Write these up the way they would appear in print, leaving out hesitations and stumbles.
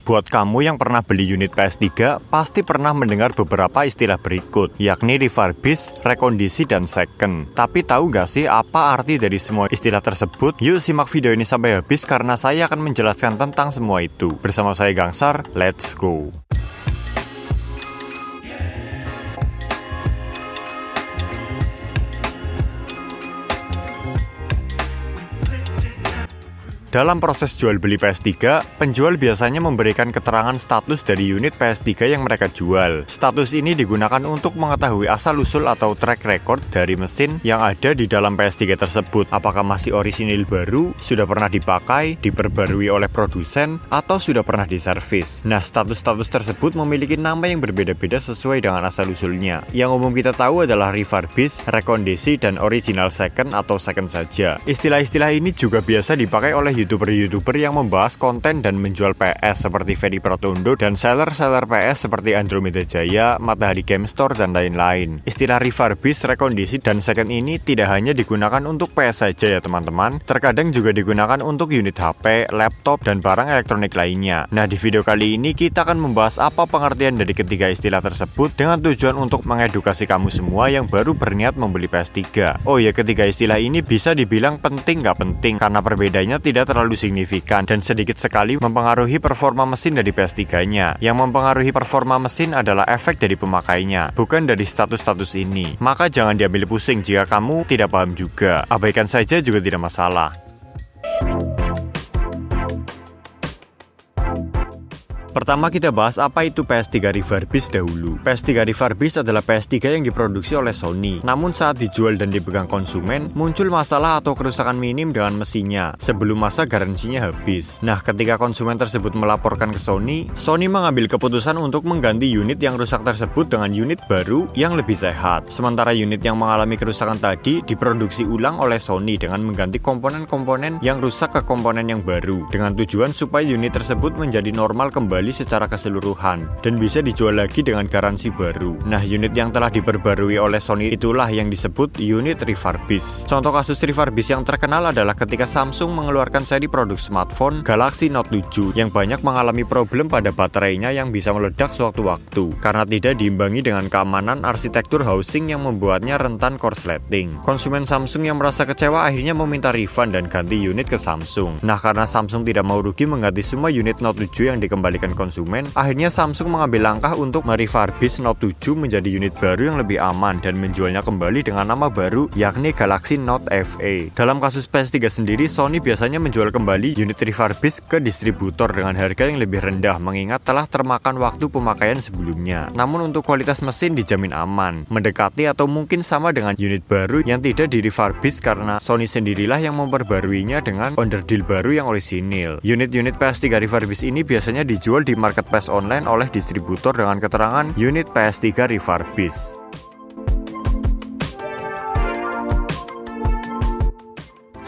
Buat kamu yang pernah beli unit PS3, pasti pernah mendengar beberapa istilah berikut, yakni refurbish, rekondisi, dan second. Tapi tahu gak sih apa arti dari semua istilah tersebut? Yuk simak video ini sampai habis karena saya akan menjelaskan tentang semua itu. Bersama saya Gangsar, let's go! Dalam proses jual beli PS3, penjual biasanya memberikan keterangan status dari unit PS3 yang mereka jual. Status ini digunakan untuk mengetahui asal-usul atau track record dari mesin yang ada di dalam PS3 tersebut. Apakah masih orisinil baru, sudah pernah dipakai, diperbarui oleh produsen, atau sudah pernah diservis. Nah, status-status tersebut memiliki nama yang berbeda-beda sesuai dengan asal-usulnya. Yang umum kita tahu adalah refurbish, rekondisi, dan original second atau second saja. Istilah-istilah ini juga biasa dipakai oleh YouTuber-YouTuber yang membahas konten dan menjual PS seperti Ferry Protondo dan seller-seller PS seperti Andromeda Jaya, Matahari Game Store, dan lain-lain. Istilah refurbish, rekondisi, dan second ini tidak hanya digunakan untuk PS saja ya teman-teman, terkadang juga digunakan untuk unit HP, laptop, dan barang elektronik lainnya. Nah, di video kali ini kita akan membahas apa pengertian dari ketiga istilah tersebut dengan tujuan untuk mengedukasi kamu semua yang baru berniat membeli PS3. Oh ya, ketiga istilah ini bisa dibilang penting nggak penting karena perbedaannya tidak terlalu signifikan dan sedikit sekali mempengaruhi performa mesin dari PS3-nya. Yang mempengaruhi performa mesin adalah efek dari pemakainya, bukan dari status-status ini. Maka jangan diambil pusing jika kamu tidak paham juga. Abaikan saja juga tidak masalah. Pertama kita bahas apa itu PS3 refurbish dahulu. PS3 refurbish adalah PS3 yang diproduksi oleh Sony. Namun saat dijual dan dipegang konsumen, muncul masalah atau kerusakan minim dengan mesinnya sebelum masa garansinya habis. Nah, ketika konsumen tersebut melaporkan ke Sony, Sony mengambil keputusan untuk mengganti unit yang rusak tersebut dengan unit baru yang lebih sehat. Sementara unit yang mengalami kerusakan tadi diproduksi ulang oleh Sony dengan mengganti komponen-komponen yang rusak ke komponen yang baru, dengan tujuan supaya unit tersebut menjadi normal kembali secara keseluruhan dan bisa dijual lagi dengan garansi baru. Nah, unit yang telah diperbarui oleh Sony itulah yang disebut unit refurbish. Contoh kasus refurbish yang terkenal adalah ketika Samsung mengeluarkan seri produk smartphone Galaxy Note 7 yang banyak mengalami problem pada baterainya yang bisa meledak sewaktu-waktu karena tidak diimbangi dengan keamanan arsitektur housing yang membuatnya rentan korsleting. Konsumen Samsung yang merasa kecewa akhirnya meminta refund dan ganti unit ke Samsung. Nah, karena Samsung tidak mau rugi mengganti semua unit Note 7 yang dikembalikan konsumen, akhirnya Samsung mengambil langkah untuk merefurbish Note 7 menjadi unit baru yang lebih aman dan menjualnya kembali dengan nama baru yakni Galaxy Note FE. Dalam kasus PS3 sendiri, Sony biasanya menjual kembali unit refurbish ke distributor dengan harga yang lebih rendah mengingat telah termakan waktu pemakaian sebelumnya. Namun untuk kualitas mesin dijamin aman, mendekati atau mungkin sama dengan unit baru yang tidak direfurbish karena Sony sendirilah yang memperbaruinya dengan underdeal baru yang orisinil. Unit-unit PS3 refurbish ini biasanya dijual di marketplace online oleh distributor dengan keterangan unit PS3 refurbish.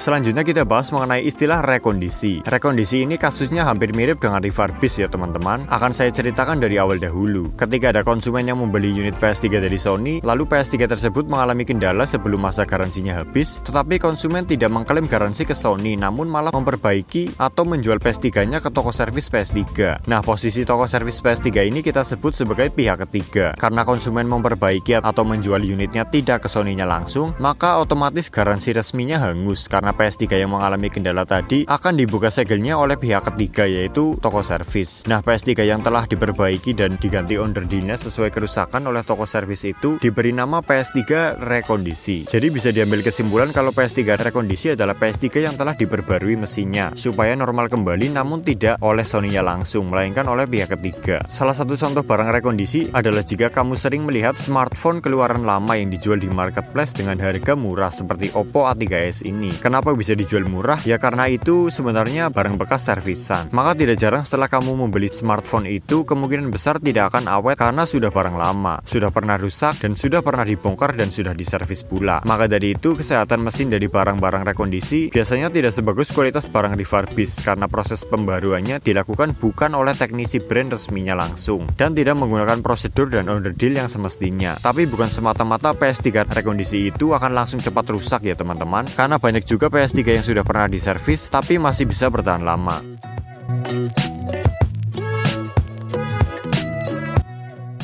Selanjutnya kita bahas mengenai istilah rekondisi. Rekondisi ini kasusnya hampir mirip dengan refurbish ya teman-teman. Akan saya ceritakan dari awal dahulu. Ketika ada konsumen yang membeli unit PS3 dari Sony, lalu PS3 tersebut mengalami kendala sebelum masa garansinya habis, tetapi konsumen tidak mengklaim garansi ke Sony, namun malah memperbaiki atau menjual PS3-nya ke toko servis PS3. Nah, posisi toko servis PS3 ini kita sebut sebagai pihak ketiga. Karena konsumen memperbaiki atau menjual unitnya tidak ke Sony-nya langsung, maka otomatis garansi resminya hangus karena PS3 yang mengalami kendala tadi akan dibuka segelnya oleh pihak ketiga yaitu toko servis. Nah, PS3 yang telah diperbaiki dan diganti underdealnya sesuai kerusakan oleh toko servis itu diberi nama PS3 rekondisi. Jadi bisa diambil kesimpulan kalau PS3 rekondisi adalah PS3 yang telah diperbarui mesinnya supaya normal kembali namun tidak oleh Sony-nya langsung melainkan oleh pihak ketiga. Salah satu contoh barang rekondisi adalah jika kamu sering melihat smartphone keluaran lama yang dijual di marketplace dengan harga murah seperti Oppo A3s ini. Kenapa bisa dijual murah? Ya karena itu sebenarnya barang bekas servisan. Maka tidak jarang setelah kamu membeli smartphone itu kemungkinan besar tidak akan awet karena sudah barang lama, sudah pernah rusak dan sudah pernah dibongkar dan sudah diservis pula. Maka dari itu kesehatan mesin dari barang-barang rekondisi biasanya tidak sebagus kualitas barang refurbish karena proses pembaruannya dilakukan bukan oleh teknisi brand resminya langsung dan tidak menggunakan prosedur dan underdeal yang semestinya. Tapi bukan semata-mata PS3 rekondisi itu akan langsung cepat rusak ya teman-teman, karena banyak juga PS3 yang sudah pernah diservis tapi masih bisa bertahan lama.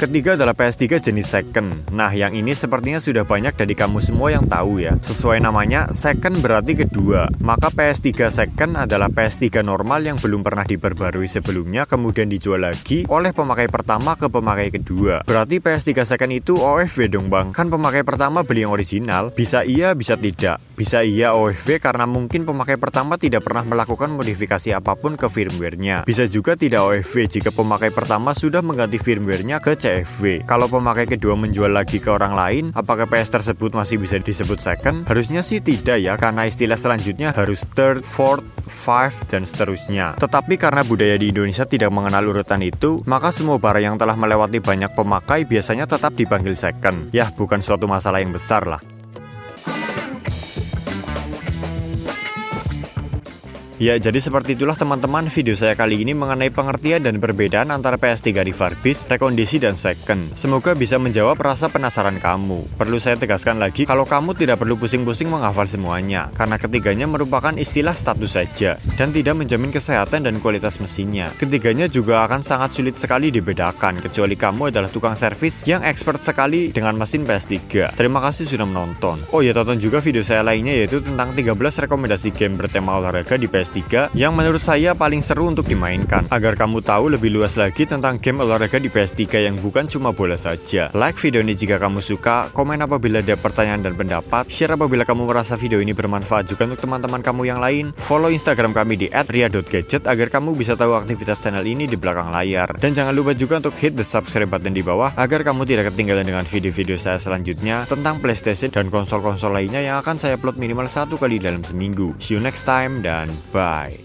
Ketiga adalah PS3 jenis second. Nah, yang ini sepertinya sudah banyak dari kamu semua yang tahu ya. Sesuai namanya, second berarti kedua. Maka PS3 second adalah PS3 normal yang belum pernah diperbarui sebelumnya, kemudian dijual lagi oleh pemakai pertama ke pemakai kedua. Berarti PS3 second itu OFW dong bang. Kan pemakai pertama beli yang original. Bisa iya, bisa tidak. Bisa iya OFW karena mungkin pemakai pertama tidak pernah melakukan modifikasi apapun ke firmware-nya. Bisa juga tidak OFW jika pemakai pertama sudah mengganti firmware-nya ke CFW. Kalau pemakai kedua menjual lagi ke orang lain, apakah PS tersebut masih bisa disebut second? Harusnya sih tidak ya, karena istilah selanjutnya harus third, fourth, five, dan seterusnya. Tetapi karena budaya di Indonesia tidak mengenal urutan itu, maka semua barang yang telah melewati banyak pemakai biasanya tetap dipanggil second. Ya, bukan suatu masalah yang besar lah. Ya, jadi seperti itulah teman-teman video saya kali ini mengenai pengertian dan perbedaan antara PS3 refurbished, rekondisi, dan second. Semoga bisa menjawab rasa penasaran kamu. Perlu saya tegaskan lagi kalau kamu tidak perlu pusing-pusing menghafal semuanya, karena ketiganya merupakan istilah status saja, dan tidak menjamin kesehatan dan kualitas mesinnya. Ketiganya juga akan sangat sulit sekali dibedakan, kecuali kamu adalah tukang servis yang expert sekali dengan mesin PS3. Terima kasih sudah menonton. Oh ya, tonton juga video saya lainnya yaitu tentang 13 rekomendasi game bertema olahraga di PS3 yang menurut saya paling seru untuk dimainkan, agar kamu tahu lebih luas lagi tentang game olahraga di PS3 yang bukan cuma bola saja. Like video ini jika kamu suka, komen apabila ada pertanyaan dan pendapat, share apabila kamu merasa video ini bermanfaat juga untuk teman-teman kamu yang lain, follow Instagram kami di @ria.gadget agar kamu bisa tahu aktivitas channel ini di belakang layar. Dan jangan lupa juga untuk hit the subscribe button di bawah agar kamu tidak ketinggalan dengan video-video saya selanjutnya tentang PlayStation dan konsol-konsol lainnya yang akan saya upload minimal 1 kali dalam seminggu. See you next time dan bye. Bye.